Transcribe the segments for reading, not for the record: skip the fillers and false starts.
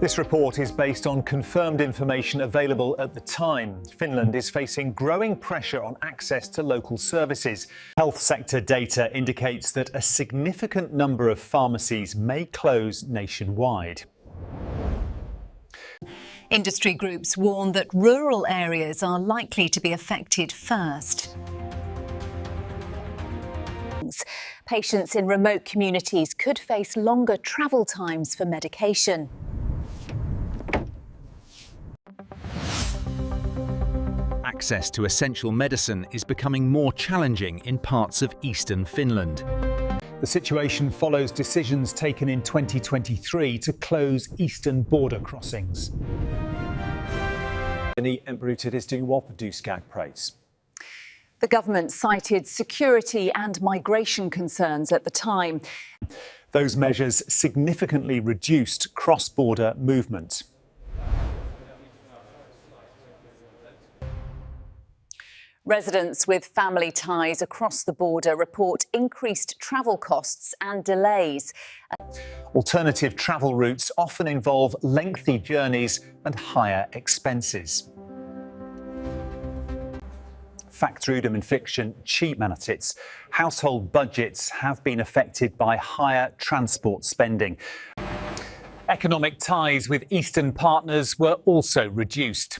This report is based on confirmed information available at the time. Finland is facing growing pressure on access to local services. Health sector data indicates that a significant number of pharmacies may close nationwide. Industry groups warn that rural areas are likely to be affected first. Patients in remote communities could face longer travel times for medication. Access to essential medicine is becoming more challenging in parts of eastern Finland. The situation follows decisions taken in 2023 to close eastern border crossings. The government cited security and migration concerns at the time. Those measures significantly reduced cross-border movement. Residents with family ties across the border report increased travel costs and delays. Alternative travel routes often involve lengthy journeys and higher expenses. Faktrudom fiction cheapmanatits. Household budgets have been affected by higher transport spending. Economic ties with Eastern partners were also reduced.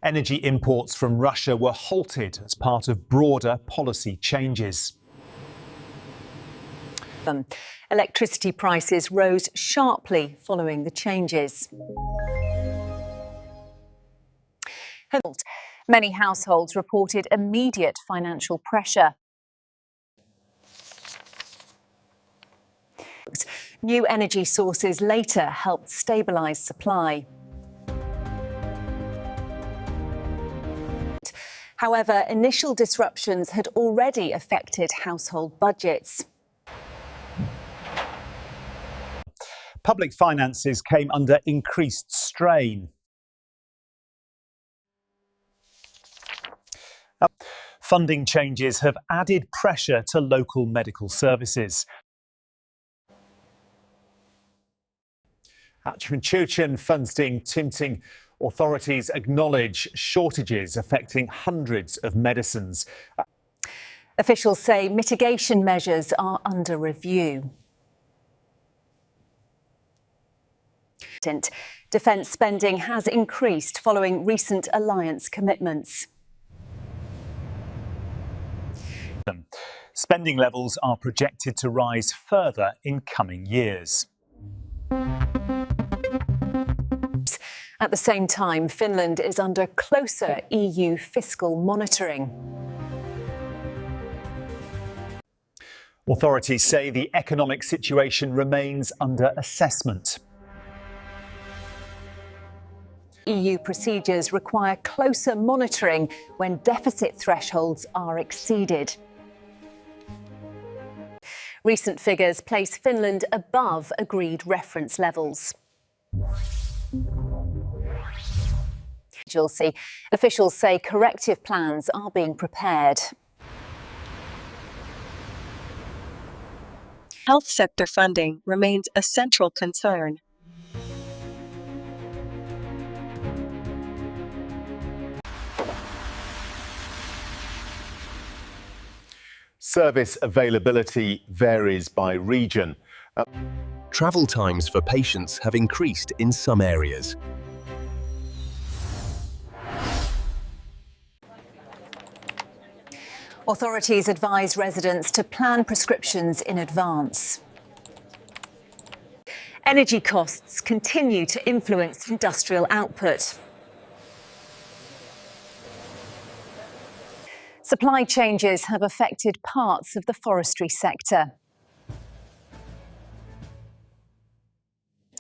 Energy imports from Russia were halted as part of broader policy changes. Electricity prices rose sharply following the changes. Many households reported immediate financial pressure. New energy sources later helped stabilise supply. However, initial disruptions had already affected household budgets. Public finances came under increased strain. Funding changes have added pressure to local medical services. Authorities acknowledge shortages affecting hundreds of medicines. Officials say mitigation measures are under review. Defence spending has increased following recent alliance commitments. Spending levels are projected to rise further in coming years. At the same time, Finland is under closer EU fiscal monitoring. Authorities say the economic situation remains under assessment. EU procedures require closer monitoring when deficit thresholds are exceeded. Recent figures place Finland above agreed reference levels. Officials say corrective plans are being prepared. Health sector funding remains a central concern. Service availability varies by region. Travel times for patients have increased in some areas. Authorities advise residents to plan prescriptions in advance. Energy costs continue to influence industrial output. Supply changes have affected parts of the forestry sector.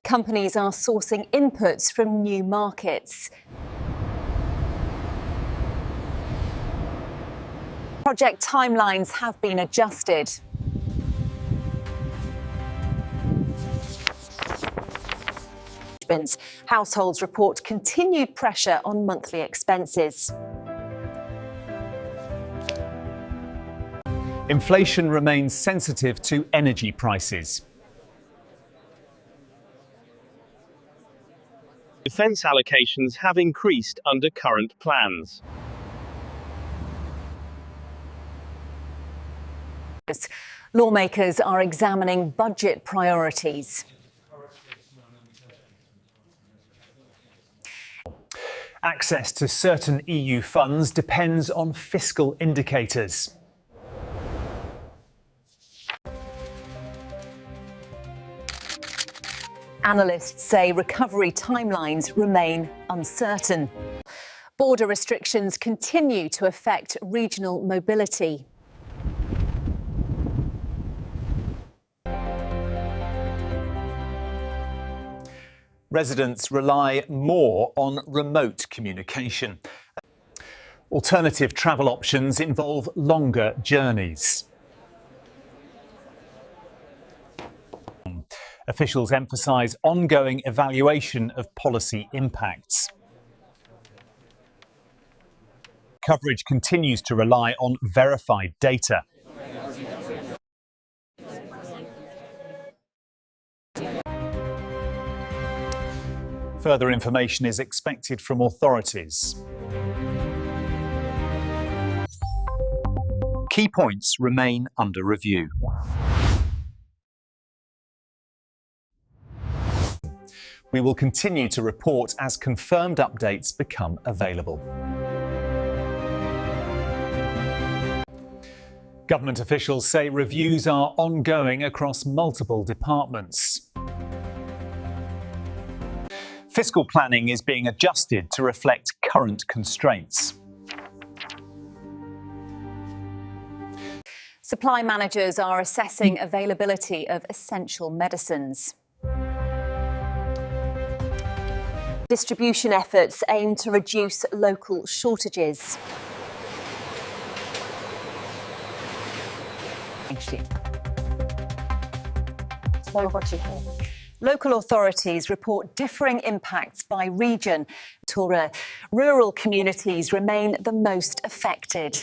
Companies are sourcing inputs from new markets. Project timelines have been adjusted. Households report continued pressure on monthly expenses. Inflation remains sensitive to energy prices. Defence allocations have increased under current plans. Lawmakers are examining budget priorities. Access to certain EU funds depends on fiscal indicators. Analysts say recovery timelines remain uncertain. Border restrictions continue to affect regional mobility. Residents rely more on remote communication. Alternative travel options involve longer journeys. Officials emphasise ongoing evaluation of policy impacts. Coverage continues to rely on verified data. Further information is expected from authorities. Key points remain under review. We will continue to report as confirmed updates become available. Government officials say reviews are ongoing across multiple departments. Fiscal planning is being adjusted to reflect current constraints. Supply managers are assessing availability of essential medicines. Distribution efforts aim to reduce local shortages. Local authorities report differing impacts by region. Rural communities remain the most affected.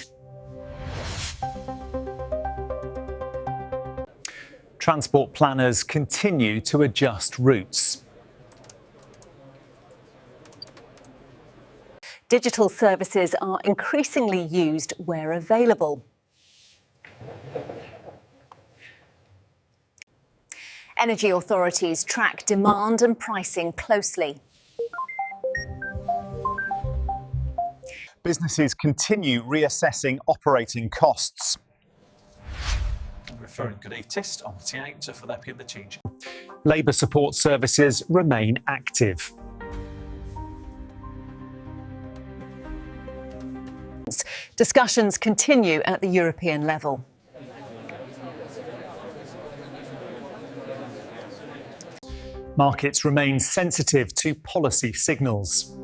Transport planners continue to adjust routes. Digital services are increasingly used where available. Energy authorities track demand and pricing closely. Businesses continue reassessing operating costs. Labour support services remain active. Discussions continue at the European level. Markets remain sensitive to policy signals.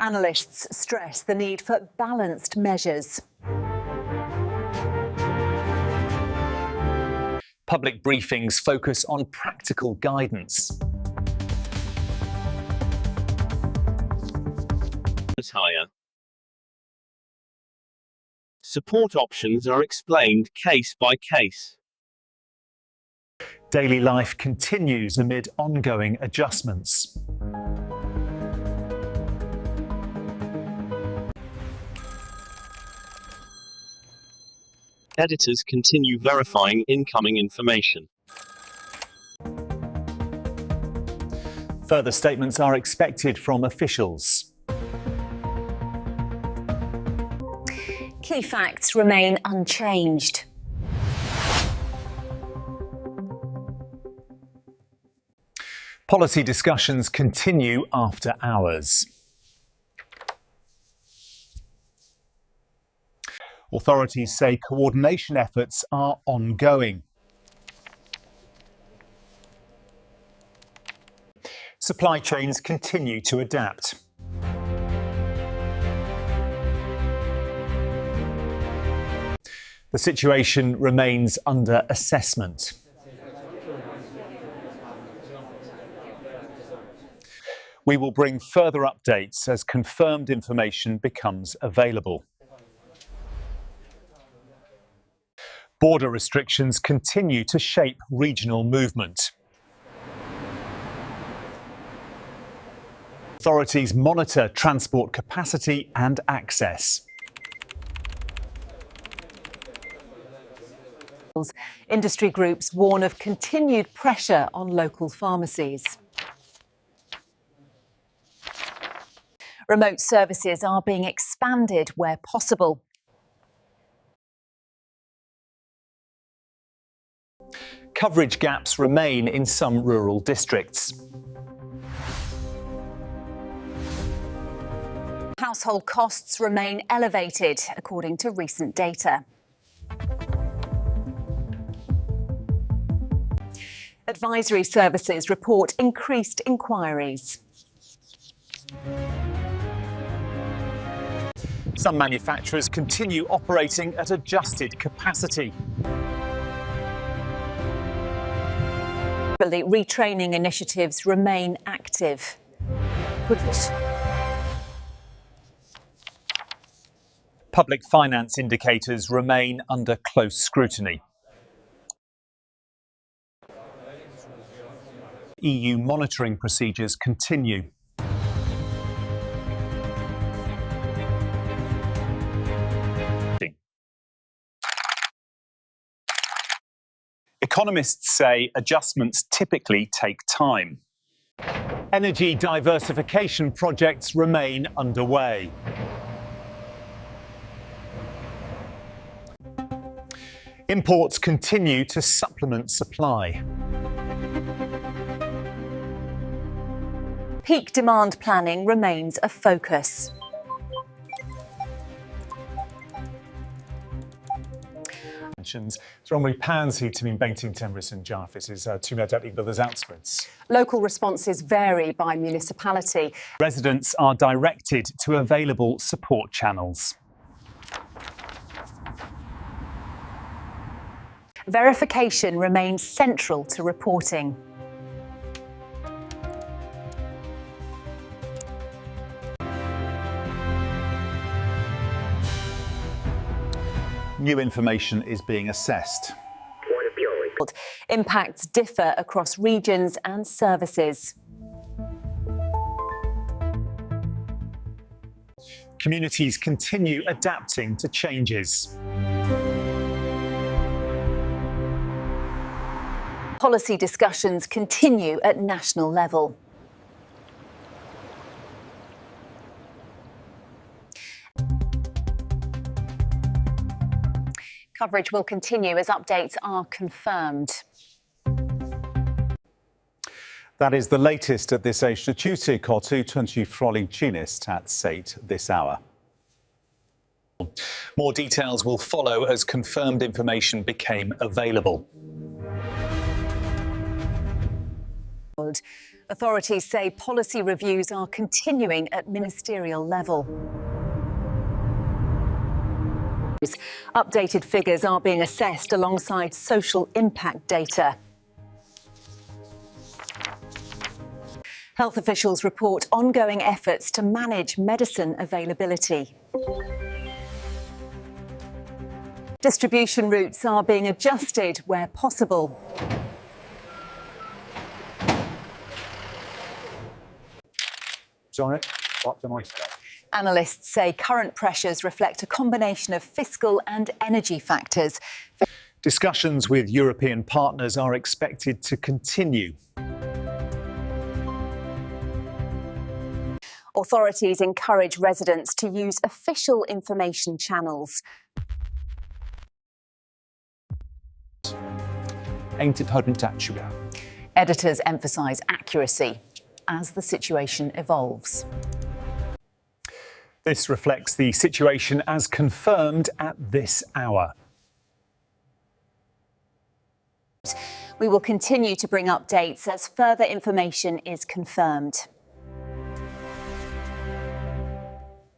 Analysts stress the need for balanced measures. Public briefings focus on practical guidance. Higher. Support options are explained case by case. Daily life continues amid ongoing adjustments. Editors continue verifying incoming information. Further statements are expected from officials. Key facts remain unchanged. Policy discussions continue after hours. Authorities say coordination efforts are ongoing. Supply chains continue to adapt. The situation remains under assessment. We will bring further updates as confirmed information becomes available. Border restrictions continue to shape regional movement. Authorities monitor transport capacity and access. Industry groups warn of continued pressure on local pharmacies. Remote services are being expanded where possible. Coverage gaps remain in some rural districts. Household costs remain elevated, according to recent data. Advisory services report increased inquiries. Some manufacturers continue operating at adjusted capacity. Retraining initiatives remain active. Public finance indicators remain under close scrutiny. EU monitoring procedures continue. Economists say adjustments typically take time. Energy diversification projects remain underway. Imports continue to supplement supply. Peak demand planning remains a focus. Rhonwy Pans hyd ti'n beinting Temrys and Jarvis is two medal others outspreads. Local responses vary by municipality. Residents are directed to available support channels. Verification remains central to reporting. New information is being assessed. Impacts differ across regions and services. Communities continue adapting to changes. Policy discussions continue at national level. Coverage will continue as updates are confirmed. That is the latest at this age. Tuesday, Kotu 20 Frolling Chinist at Sate this hour. More details will follow as confirmed information became available. Authorities say policy reviews are continuing at ministerial level. Updated figures are being assessed alongside social impact data. Health officials report ongoing efforts to manage medicine availability. Distribution routes are being adjusted where possible. Analysts say current pressures reflect a combination of fiscal and energy factors. Discussions with European partners are expected to continue. Authorities encourage residents to use official information channels. Editors emphasise accuracy as the situation evolves. This reflects the situation as confirmed at this hour. We will continue to bring updates as further information is confirmed.